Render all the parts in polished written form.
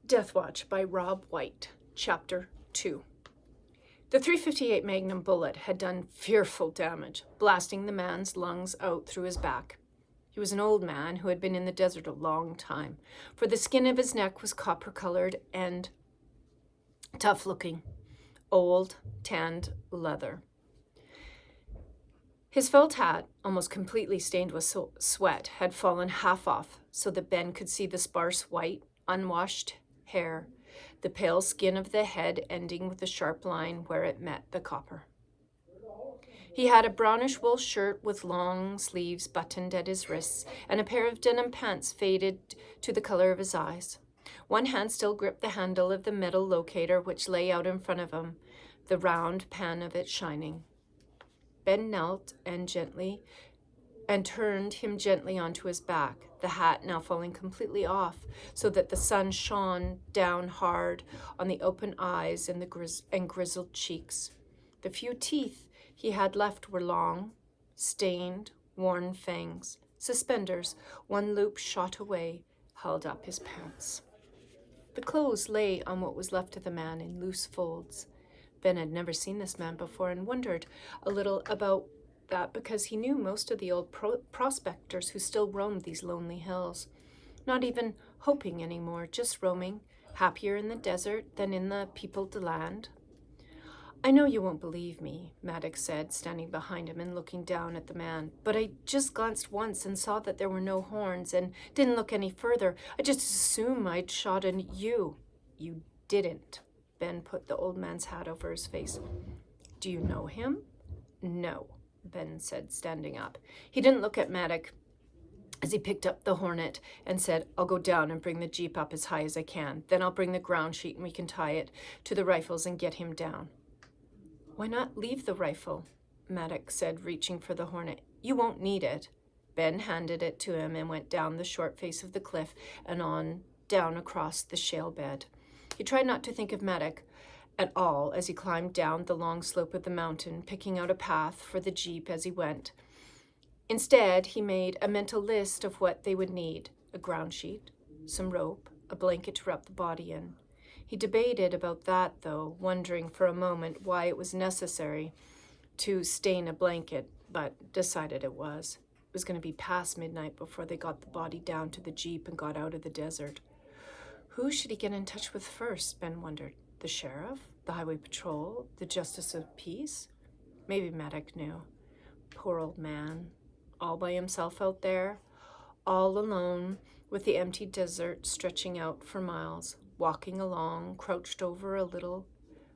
Deathwatch by Rob White, Chapter 2. The .358 Magnum bullet had done fearful damage, blasting the man's lungs out through his back. He was an old man who had been in the desert a long time, for the skin of his neck was copper-colored and tough-looking, old, tanned leather. His felt hat, almost completely stained with sweat, had fallen half off so that Ben could see the sparse white, unwashed hair, the pale skin of the head ending with a sharp line where it met the copper. He had a brownish wool shirt with long sleeves buttoned at his wrists and a pair of denim pants faded to the color of his eyes. One hand still gripped the handle of the metal locator which lay out in front of him, the round pan of it shining. Ben knelt and turned him gently onto his back, the hat now falling completely off so that the sun shone down hard on the open eyes and grizzled cheeks. The few teeth he had left were long, stained, worn fangs. Suspenders, one loop shot away, held up his pants. The clothes lay on what was left of the man in loose folds. Ben had never seen this man before and wondered a little about that because he knew most of the old prospectors who still roamed these lonely hills. Not even hoping anymore, just roaming, happier in the desert than in the peopled land. "I know you won't believe me," Maddox said, standing behind him and looking down at the man, "but I just glanced once and saw that there were no horns and didn't look any further. I just assumed I'd shot at you." "You didn't." Ben put the old man's hat over his face. "Do you know him?" "No," Ben said, standing up. He didn't look at Maddox as he picked up the Hornet and said, "I'll go down and bring the Jeep up as high as I can. Then I'll bring the ground sheet and we can tie it to the rifles and get him down." "Why not leave the rifle?" Maddox said, reaching for the Hornet. "You won't need it." Ben handed it to him and went down the short face of the cliff and on down across the shale bed. He tried not to think of Maddox at all as he climbed down the long slope of the mountain, picking out a path for the Jeep as he went. Instead, he made a mental list of what they would need: a ground sheet, some rope, a blanket to wrap the body in. He debated about that, though, wondering for a moment why it was necessary to stain a blanket, but decided it was. It was going to be past midnight before they got the body down to the Jeep and got out of the desert. Who should he get in touch with first, Ben wondered. The sheriff? The highway patrol? The justice of peace? Maybe Maddox knew. Poor old man. All by himself out there. All alone, with the empty desert stretching out for miles. Walking along, crouched over a little,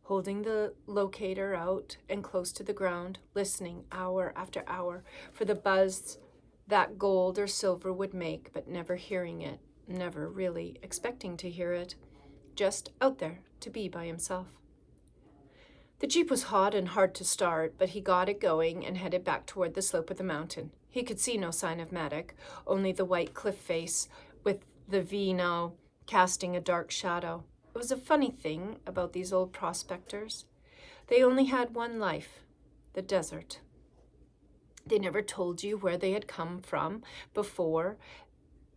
holding the locator out and close to the ground, listening hour after hour for the buzz that gold or silver would make, but never hearing it, never really expecting to hear it, just out there to be by himself. The Jeep was hot and hard to start, but he got it going and headed back toward the slope of the mountain. He could see no sign of Maddox, only the white cliff face with the V now casting a dark shadow. It was a funny thing about these old prospectors. They only had one life, the desert. They never told you where they had come from before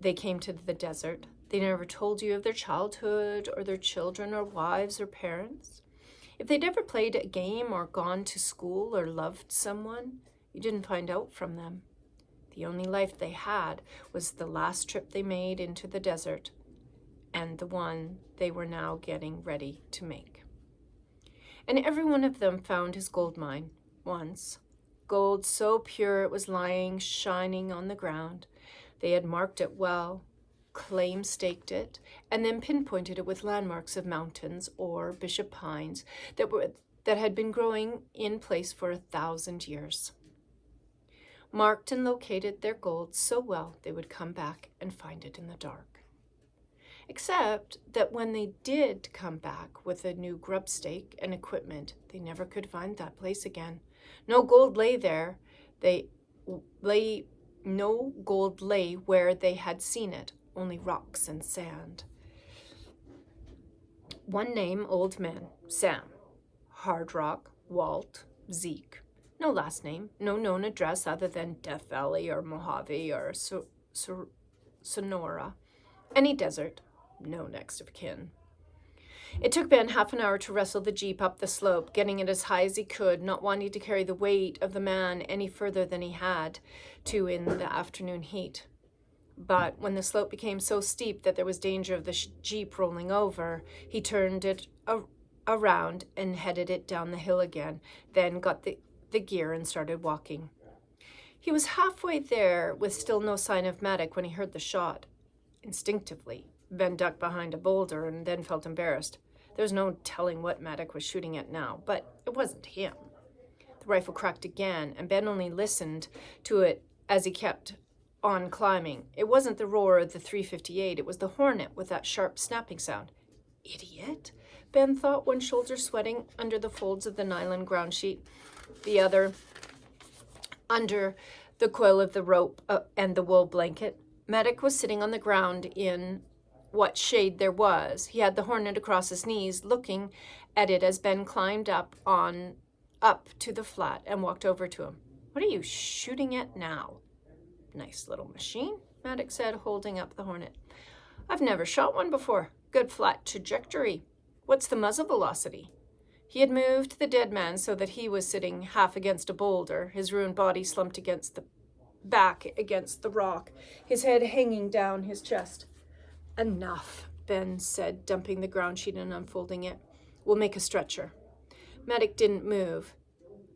they came to the desert. They never told you of their childhood or their children or wives or parents. If they'd ever played a game or gone to school or loved someone, you didn't find out from them. The only life they had was the last trip they made into the desert, and the one they were now getting ready to make. And every one of them found his gold mine once. Gold so pure it was lying shining on the ground. They had marked it well, claim staked it, and then pinpointed it with landmarks of mountains or bishop pines that had been growing in place for 1,000 years. Marked and located their gold so well they would come back and find it in the dark. Except that when they did come back with a new grub stake and equipment, they never could find that place again. No gold lay there. No gold lay where they had seen it, only rocks and sand. One name, old men: Sam, Hard Rock, Walt, Zeke. No last name, no known address other than Death Valley or Mojave or Sonora. Any desert, No next of kin. It took Ben half an hour to wrestle the jeep up the slope, getting it as high as he could, not wanting to carry the weight of the man any further than he had to in the afternoon heat. But when the slope became so steep that there was danger of the jeep rolling over, he turned it around and headed it down the hill again, then got the gear and started walking. He was halfway there with still no sign of Maddock when he heard the shot. Instinctively, Ben ducked behind a boulder and then felt embarrassed. There was no telling what Maddock was shooting at now, but it wasn't him. The rifle cracked again, and Ben only listened to it as he kept on climbing. It wasn't the roar of the 358, it was the Hornet with that sharp snapping sound. Idiot, Ben thought, one shoulder sweating under the folds of the nylon ground sheet, the other under the coil of the rope and the wool blanket. Maddock was sitting on the ground in what shade there was. He had the Hornet across his knees, looking at it as Ben climbed up to the flat and walked over to him. What are you shooting at now? Nice little machine, Maddock said, holding up the Hornet. I've never shot one before. Good flat trajectory. What's the muzzle velocity? He had moved the dead man so that he was sitting half against a boulder, his ruined body slumped back against the rock, his head hanging down his chest. Enough, Ben said, dumping the ground sheet and unfolding it. We'll make a stretcher. Maddock didn't move.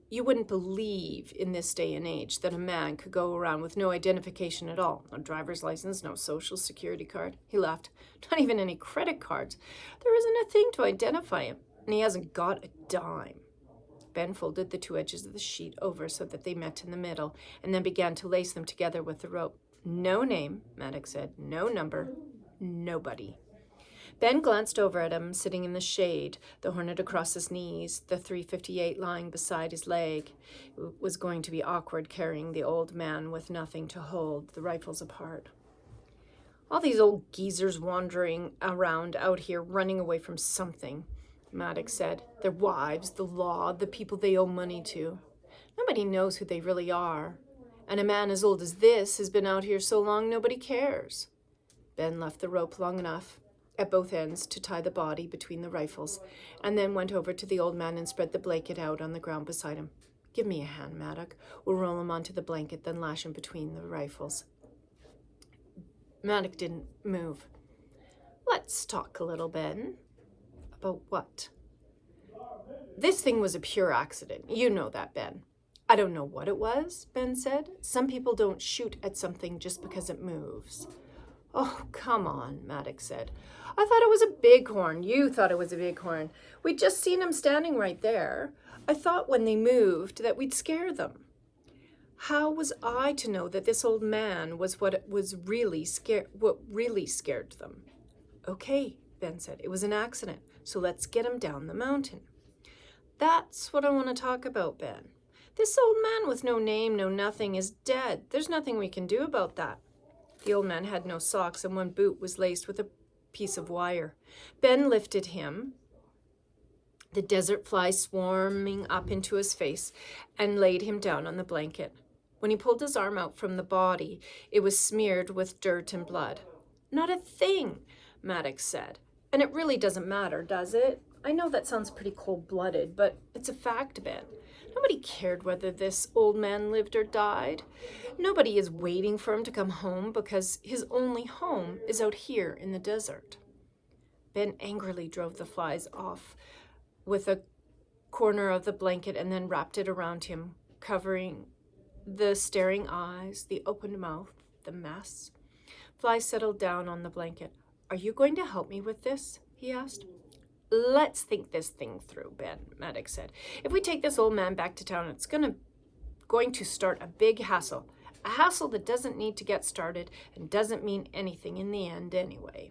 You wouldn't believe in this day and age that a man could go around with no identification at all. No driver's license, no social security card. He laughed. Not even any credit cards. There isn't a thing to identify him, and he hasn't got a dime. Ben folded the two edges of the sheet over so that they met in the middle, and then began to lace them together with the rope. No name, Maddock said. No number. Nobody. Ben glanced over at him, sitting in the shade, the Hornet across his knees, the 358 lying beside his leg. It was going to be awkward carrying the old man with nothing to hold the rifles apart. All these old geezers wandering around out here, running away from something, Maddock said. Their wives, the law, the people they owe money to. Nobody knows who they really are. And a man as old as this has been out here so long nobody cares. Ben left the rope long enough at both ends to tie the body between the rifles, and then went over to the old man and spread the blanket out on the ground beside him. Give me a hand, Maddock. We'll roll him onto the blanket, then lash him between the rifles. Maddock didn't move. Let's talk a little, Ben. About what? This thing was a pure accident. You know that, Ben. I don't know what it was, Ben said. Some people don't shoot at something just because it moves. Oh, come on, Maddock said. I thought it was a bighorn. You thought it was a bighorn. We'd just seen them standing right there. I thought when they moved that we'd scare them. How was I to know that this old man was what really scared them? Okay, Ben said. It was an accident, so let's get him down the mountain. That's what I want to talk about, Ben. This old man with no name, no nothing, is dead. There's nothing we can do about that. The old man had no socks, and one boot was laced with a piece of wire. Ben lifted him, the desert flies swarming up into his face, and laid him down on the blanket. When he pulled his arm out from the body, it was smeared with dirt and blood. Not a thing, Maddox said. And it really doesn't matter, does it? I know that sounds pretty cold-blooded, but it's a fact, Ben. Nobody cared whether this old man lived or died. Nobody is waiting for him to come home because his only home is out here in the desert. Ben angrily drove the flies off with a corner of the blanket and then wrapped it around him, covering the staring eyes, the opened mouth, the mess. Flies settled down on the blanket. Are you going to help me with this? He asked. Let's think this thing through, Ben, Maddox said. If we take this old man back to town, it's going to start a big hassle. A hassle that doesn't need to get started and doesn't mean anything in the end anyway.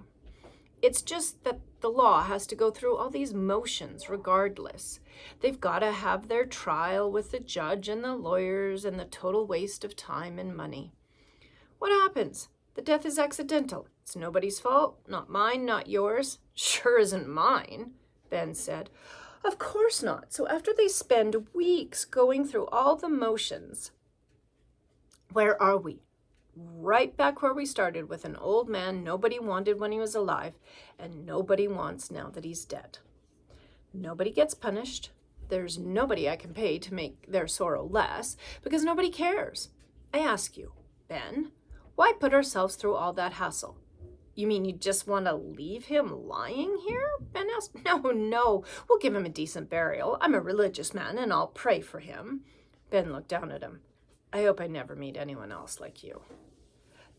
It's just that the law has to go through all these motions regardless. They've got to have their trial with the judge and the lawyers and the total waste of time and money. What happens? The death is accidental. It's nobody's fault. Not mine, not yours. Sure isn't mine, Ben said. Of course not. So after they spend weeks going through all the motions, where are we? right back where we started with an old man nobody wanted when he was alive, and nobody wants now that he's dead. Nobody gets punished. There's nobody I can pay to make their sorrow less, because nobody cares. I ask you, Ben, why put ourselves through all that hassle? You mean you just want to leave him lying here? Ben asked. No, we'll give him a decent burial. I'm a religious man, and I'll pray for him. Ben looked down at him. I hope I never meet anyone else like you.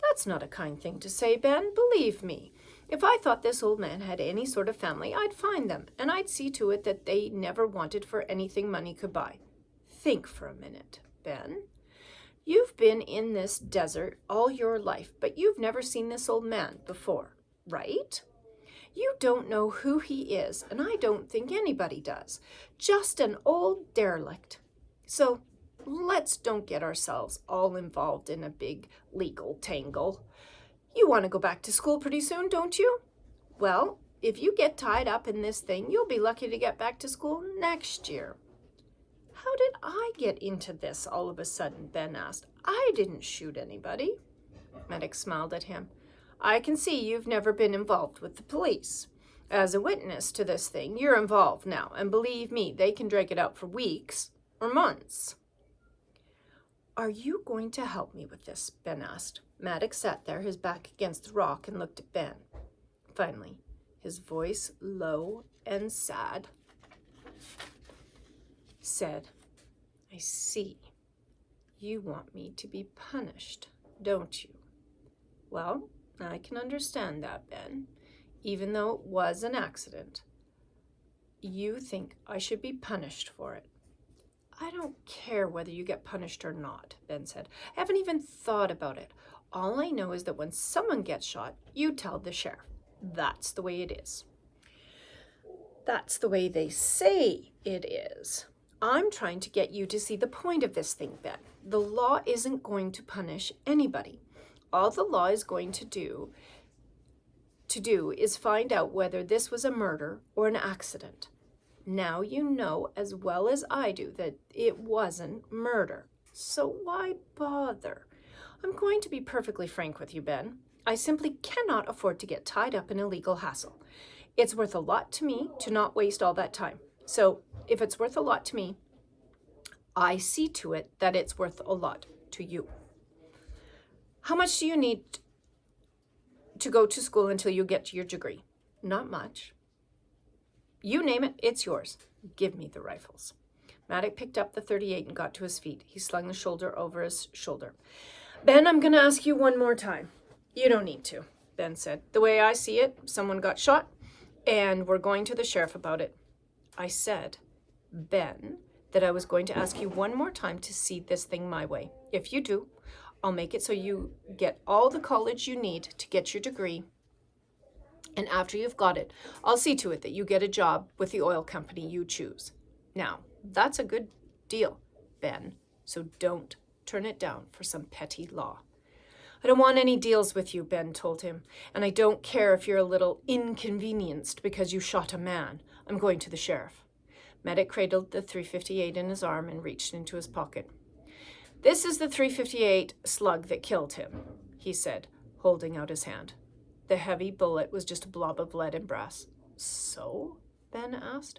That's not a kind thing to say, Ben, believe me. If I thought this old man had any sort of family, I'd find them, and I'd see to it that they never wanted for anything money could buy. Think for a minute, Ben. You've been in this desert all your life, but you've never seen this old man before, right? You don't know who he is, and I don't think anybody does. Just an old derelict. So let's don't get ourselves all involved in a big legal tangle. You want to go back to school pretty soon, don't you? Well, if you get tied up in this thing, you'll be lucky to get back to school next year. How did I get into this all of a sudden? Ben asked. I didn't shoot anybody. Medic smiled at him. I can see you've never been involved with the police. As a witness to this thing, you're involved now, and believe me, they can drag it out for weeks or months. Are you going to help me with this? Ben asked. Maddox sat there, his back against the rock, and looked at Ben. Finally, his voice low and sad, said, I see. You want me to be punished, don't you? Well, I can understand that, Ben. Even though it was an accident, you think I should be punished for it. I don't care whether you get punished or not, Ben said. I haven't even thought about it. All I know is that when someone gets shot, you tell the sheriff. That's the way it is. That's the way they say it is. I'm trying to get you to see the point of this thing, Ben. The law isn't going to punish anybody. All the law is going to do is find out whether this was a murder or an accident. Now you know as well as I do that it wasn't murder. So why bother? I'm going to be perfectly frank with you, Ben. I simply cannot afford to get tied up in a legal hassle. It's worth a lot to me to not waste all that time. So if it's worth a lot to me, I see to it that it's worth a lot to you. How much do you need to go to school until you get your degree? Not much. You name it, it's yours. Give me the rifles. Maddox picked up the .38 and got to his feet. He slung the shoulder over his shoulder. Ben, I'm going to ask you one more time. You don't need to, Ben said. The way I see it, someone got shot, and we're going to the sheriff about it. I said, Ben, that I was going to ask you one more time to see this thing my way. If you do, I'll make it so you get all the college you need to get your degree. And after you've got it, I'll see to it that you get a job with the oil company you choose. Now, that's a good deal, Ben, so don't turn it down for some petty law. I don't want any deals with you, Ben told him, and I don't care if you're a little inconvenienced because you shot a man. I'm going to the sheriff. Medic cradled the .358 in his arm and reached into his pocket. This is the .358 slug that killed him, he said, holding out his hand. The heavy bullet was just a blob of lead and brass. So? Ben asked.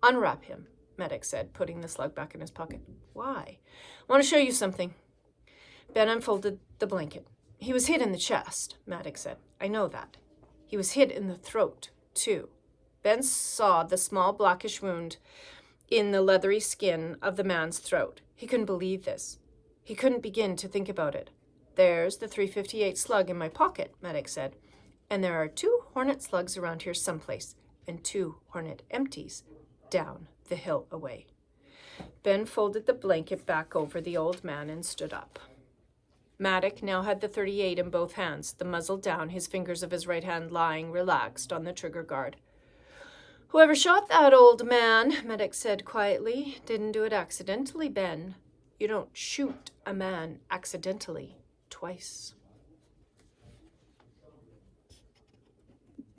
Unwrap him, Medic said, putting the slug back in his pocket. Why? I want to show you something. Ben unfolded the blanket. He was hit in the chest, Maddox said. I know that. He was hit in the throat, too. Ben saw the small blackish wound in the leathery skin of the man's throat. He couldn't believe this. He couldn't begin to think about it. There's the .358 slug in my pocket, Maddox said. And there are 2 hornet slugs around here someplace, and 2 hornet empties down the hill away. Ben folded the blanket back over the old man and stood up. Maddox now had the .38 in both hands, the muzzle down, his fingers of his right hand lying relaxed on the trigger guard. Whoever shot that old man, Maddox said quietly, didn't do it accidentally, Ben. You don't shoot a man accidentally twice.